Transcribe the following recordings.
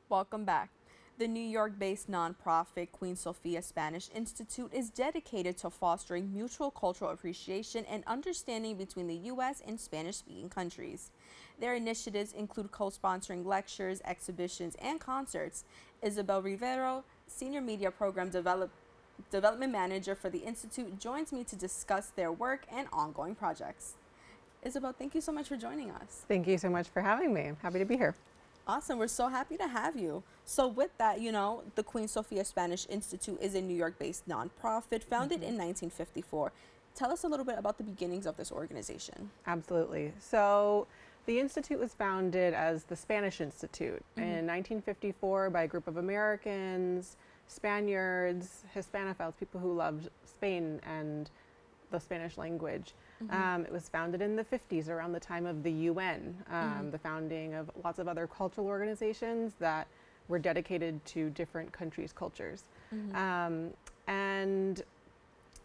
Welcome back. The New York-based nonprofit Queen Sofía Spanish Institute is dedicated to fostering mutual cultural appreciation and understanding between the U.S. and Spanish-speaking countries. Their initiatives include co-sponsoring lectures, exhibitions, and concerts. Isabel Rivero, Senior Media Program Development Manager for the Institute, joins me to discuss their work and ongoing projects. Isabel, thank you so much for joining us. Thank you so much for having me. I'm happy to be here. Awesome. We're so happy to have you. So with that, the Queen Sofía Spanish Institute is a New York-based nonprofit founded in 1954. Tell us a little bit about the beginnings of this organization. Absolutely. So the Institute was founded as the Spanish Institute in 1954 by a group of Americans, Spaniards, Hispanophiles, people who loved Spain and the Spanish language. It was founded in the 50s, around the time of the UN, the founding of lots of other cultural organizations that were dedicated to different countries' cultures. And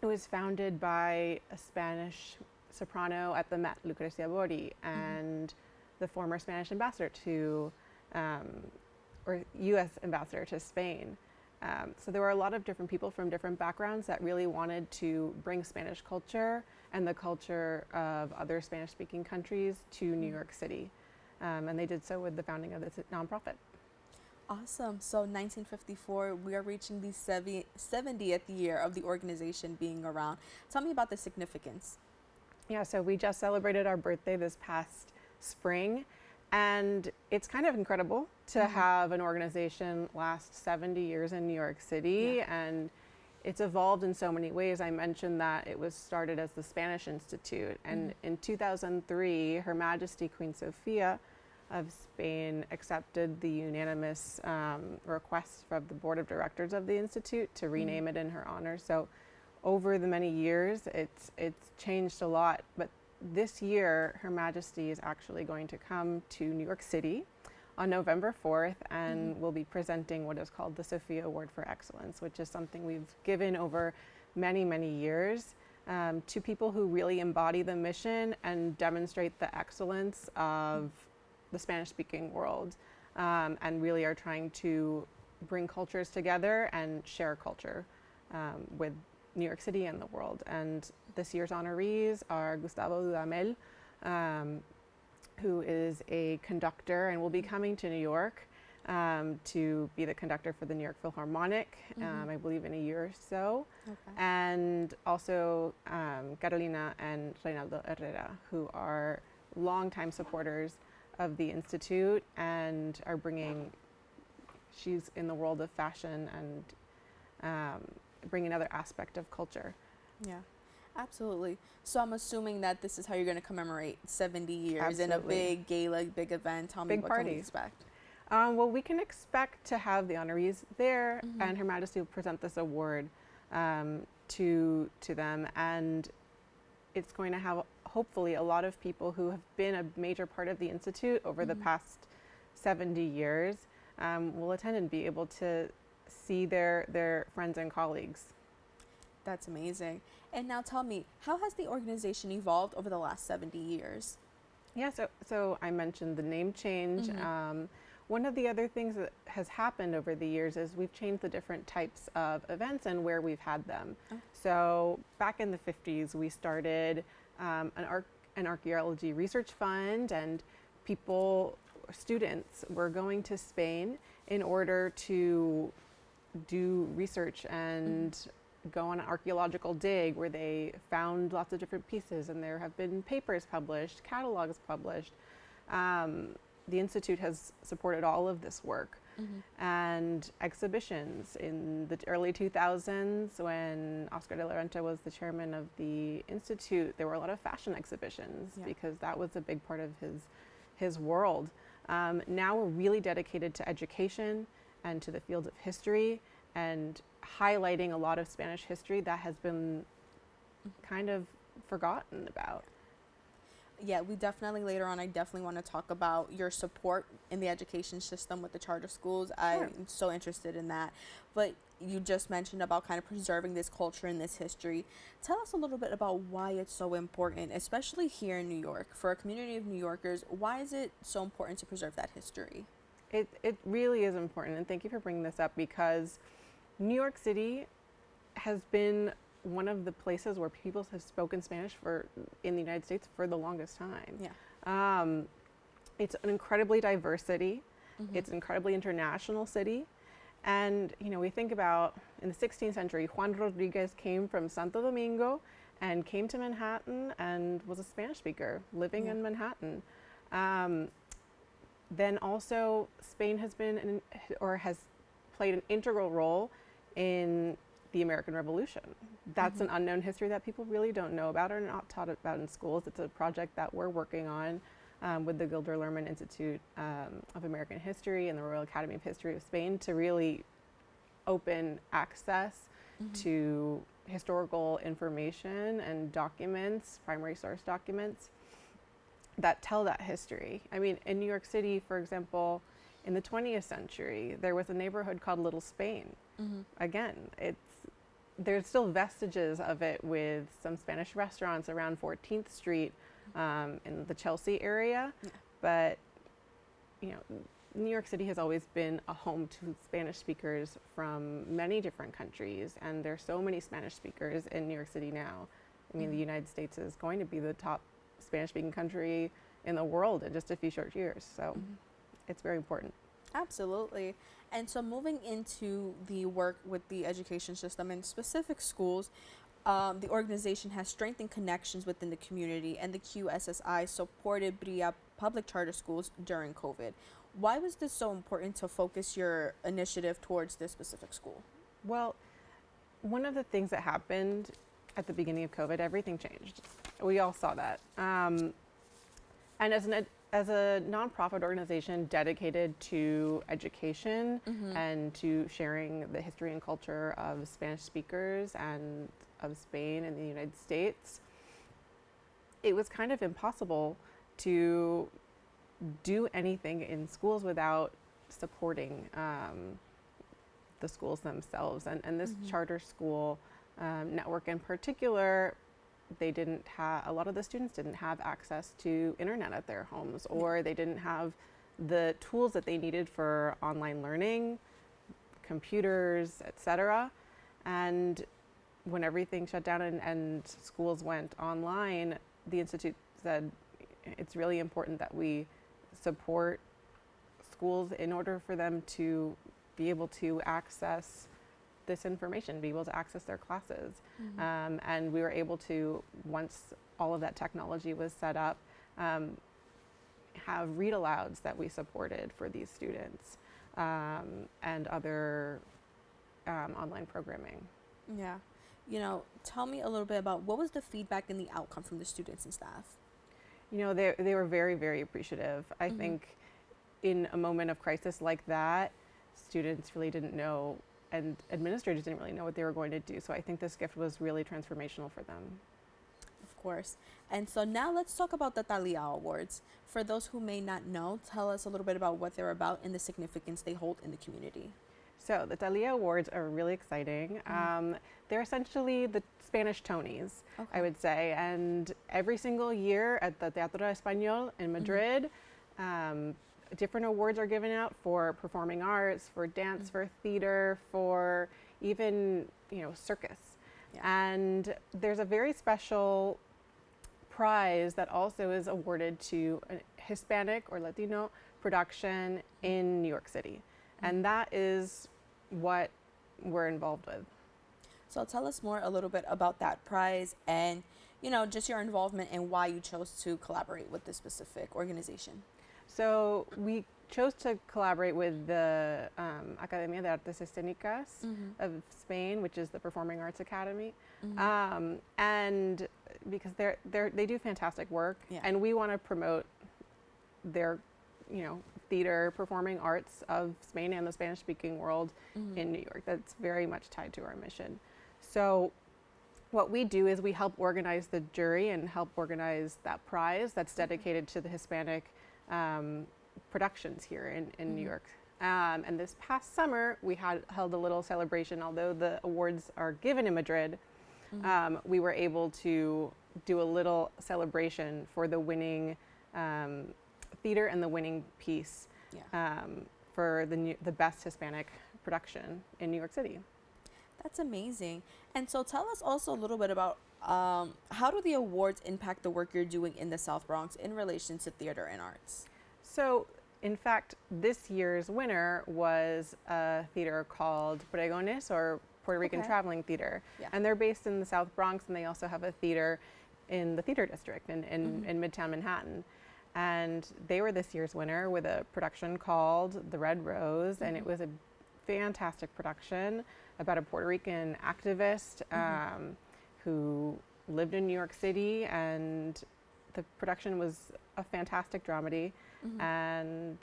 it was founded by a Spanish soprano at the Met, Lucrecia Borri, and the former Spanish ambassador to, or US ambassador to Spain. So there were a lot of different people from different backgrounds that really wanted to bring Spanish culture and the culture of other Spanish-speaking countries to New York City. And they did so with the founding of this nonprofit. Awesome. So 1954, we are reaching the 70th year of the organization being around. Tell me about the significance. Yeah, so we just celebrated our birthday this past spring. And it's kind of incredible to have an organization last 70 years in New York City, and it's evolved in so many ways. I mentioned that it was started as the Spanish Institute, and in 2003, Her Majesty Queen Sofia of Spain accepted the unanimous request from the board of directors of the Institute to rename it in her honor. So over the many years, it's changed a lot, but this year, Her Majesty is actually going to come to New York City on November 4th and will be presenting what is called the Sofia Award for Excellence, which is something we've given over many, many years to people who really embody the mission and demonstrate the excellence of the Spanish-speaking world, and really are trying to bring cultures together and share culture with New York City and the world. And this year's honorees are Gustavo Dudamel, who is a conductor and will be coming to New York to be the conductor for the New York Philharmonic, I believe in a year or so. And also Carolina and Reynaldo Herrera, who are longtime supporters of the Institute and are bringing, she's in the world of fashion and bring another aspect of culture. Yeah, absolutely. So I'm assuming that this is how you're going to commemorate 70 years in a Absolutely. big gala, big event. Tell me, Big what can we party. expect? Well, we can expect to have the honorees there, and Her Majesty will present this award to them, and it's going to have hopefully a lot of people who have been a major part of the Institute over the past 70 years will attend and be able to see their friends and colleagues. That's amazing. And now tell me, how has the organization evolved over the last 70 years? Yeah, so I mentioned the name change. One of the other things that has happened over the years is we've changed the different types of events and where we've had them. So back in the 50s, we started an archaeology research fund, and students were going to Spain in order to do research and go on an archaeological dig where they found lots of different pieces, and there have been papers published, catalogs published. The Institute has supported all of this work and exhibitions. In the early 2000s, when Oscar de la Renta was the chairman of the Institute, there were a lot of fashion exhibitions because that was a big part of his world. Now we're really dedicated to education and to the field of history and highlighting a lot of Spanish history that has been kind of forgotten about. Yeah, we definitely later on, I definitely want to talk about your support in the education system with the charter schools. Sure. I'm so interested in that. But you just mentioned about kind of preserving this culture and this history. Tell us a little bit about why it's so important, especially here in New York. For a community of New Yorkers, why is it so important to preserve that history? It really is important, and thank you for bringing this up, because New York City has been one of the places where people have spoken Spanish in the United States for the longest time. Yeah. It's an incredibly diverse city. It's an incredibly international city. And, we think about in the 16th century, Juan Rodriguez came from Santo Domingo and came to Manhattan and was a Spanish speaker living in Manhattan. Then also Spain has has played an integral role in the American Revolution. That's an unknown history that people really don't know about or not taught about in schools. It's a project that we're working on with the Gilder Lehrman Institute of American History and the Royal Academy of History of Spain to really open access to historical information and documents, primary source documents that tell that history. I mean, in New York City, for example, in the 20th century, there was a neighborhood called Little Spain. Again, there's still vestiges of it with some Spanish restaurants around 14th Street in the Chelsea area. But, New York City has always been a home to Spanish speakers from many different countries, and there's so many Spanish speakers in New York City now. I mean, the United States is going to be the top Spanish-speaking country in the world in just a few short years, so it's very important. Absolutely. And so moving into the work with the education system in specific schools, the organization has strengthened connections within the community, and the QSSI supported BRIA public charter schools during COVID. Why was this so important to focus your initiative towards this specific school? Well, one of the things that happened at the beginning of COVID, everything changed. We all saw that. And as a nonprofit organization dedicated to education and to sharing the history and culture of Spanish speakers and of Spain and the United States, it was kind of impossible to do anything in schools without supporting the schools themselves. And this charter school network in particular, a lot of the students didn't have access to internet at their homes, or they didn't have the tools that they needed for online learning, computers, etc. And when everything shut down and schools went online, the Institute said it's really important that we support schools in order for them to be able to access this information, be able to access their classes. And we were able to, once all of that technology was set up, have read alouds that we supported for these students and other online programming. Yeah. Tell me a little bit about what was the feedback and the outcome from the students and staff? They were very, very appreciative. I think in a moment of crisis like that, students really didn't know, and administrators didn't really know what they were going to do. So I think this gift was really transformational for them. Of course. And so now let's talk about the Talia Awards. For those who may not know, tell us a little bit about what they're about and the significance they hold in the community. So the Talia Awards are really exciting. They're essentially the Spanish Tonys, I would say. And every single year at the Teatro Español in Madrid, different awards are given out for performing arts, for dance, for theater, for even, circus. And there's a very special prize that also is awarded to a Hispanic or Latino production in New York City. And that is what we're involved with. So tell us a little bit about that prize and, just your involvement and why you chose to collaborate with this specific organization. So we chose to collaborate with the Academia de Artes Escénicas of Spain, which is the Performing Arts Academy. And because they do fantastic work, and we want to promote their, theater, performing arts of Spain and the Spanish-speaking world in New York. That's very much tied to our mission. So what we do is we help organize the jury and help organize that prize that's dedicated to the Hispanic productions here in New York. And this past summer, we held a little celebration. Although the awards are given in Madrid, we were able to do a little celebration for the winning theater and the winning piece for the best Hispanic production in New York City. That's amazing. And so tell us also a little bit about how do the awards impact the work you're doing in the South Bronx in relation to theater and arts? So, in fact, this year's winner was a theater called Pregones, or Puerto Rican Traveling Theater. Yeah. And they're based in the South Bronx, and they also have a theater in the Theater District in Midtown Manhattan. And they were this year's winner with a production called The Red Rose, and it was a fantastic production about a Puerto Rican activist who lived in New York City, and the production was a fantastic dramedy, and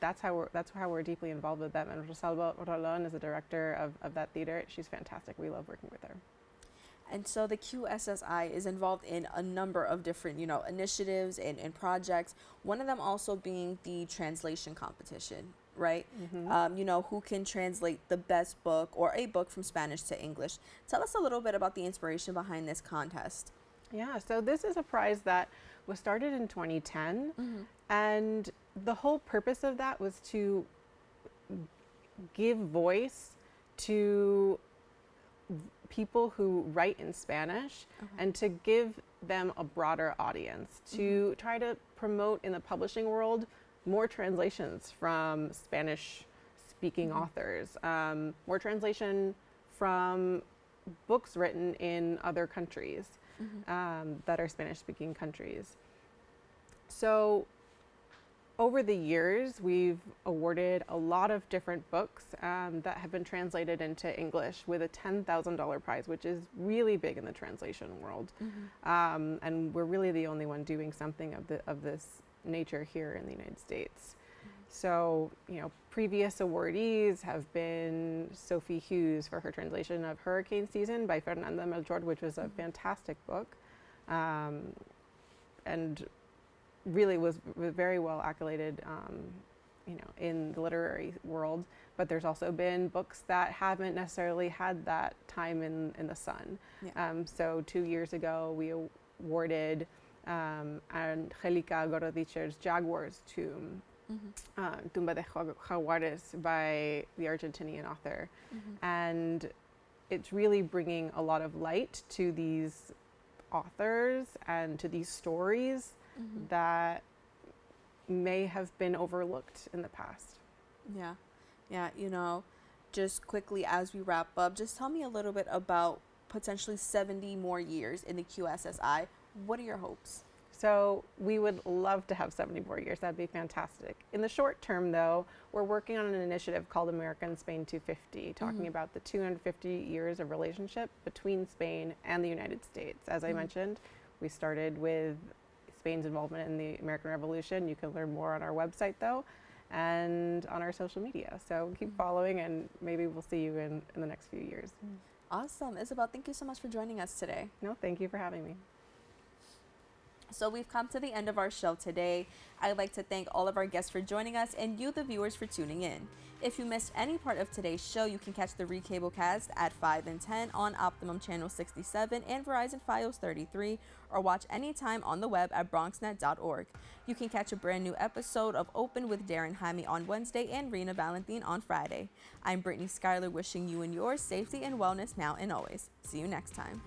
that's how we're deeply involved with them. And Rosalba Rolón is the director of that theater. She's fantastic. We love working with her. And so the QSSI is involved in a number of different, initiatives and projects. One of them also being the translation competition, right? Who can translate the best book or a book from Spanish to English. Tell us a little bit about the inspiration behind this contest. Yeah, so this is a prize that was started in 2010, and the whole purpose of that was to give voice to people who write in Spanish and to give them a broader audience, to try to promote in the publishing world more translations from Spanish speaking authors, more translation from books written in other countries that are Spanish speaking countries. So over the years, we've awarded a lot of different books that have been translated into English with a $10,000 prize, which is really big in the translation world. And we're really the only one doing something of this nature here in the United States. So, previous awardees have been Sophie Hughes for her translation of Hurricane Season by Fernanda Melchor, which was a fantastic book, and really was very well accoladed, in the literary world. But there's also been books that haven't necessarily had that time in the sun. So 2 years ago, we awarded Angelica Gorodicher's Jaguar's Tomb, Tumba de Jaguares by the Argentinian author. And it's really bringing a lot of light to these authors and to these stories that may have been overlooked in the past. Yeah, just quickly as we wrap up, just tell me a little bit about potentially 70 more years in the QSSI. What are your hopes? So we would love to have 70 more years. That'd be fantastic. In the short term, though, we're working on an initiative called American Spain 250, talking about the 250 years of relationship between Spain and the United States. As I mentioned, we started with Spain's involvement in the American Revolution. You can learn more on our website, though, and on our social media. So keep following, and maybe we'll see you in the next few years. Awesome. Isabel, thank you so much for joining us today. No, thank you for having me. So we've come to the end of our show today. I'd like to thank all of our guests for joining us and you, the viewers, for tuning in. If you missed any part of today's show, you can catch the Recablecast at 5 and 10 on Optimum Channel 67 and Verizon Fios 33, or watch anytime on the web at BronxNet.org. You can catch a brand new episode of Open with Darren Jaime on Wednesday and Rena Valentine on Friday. I'm Brittany Skyler, wishing you and yours safety and wellness now and always. See you next time.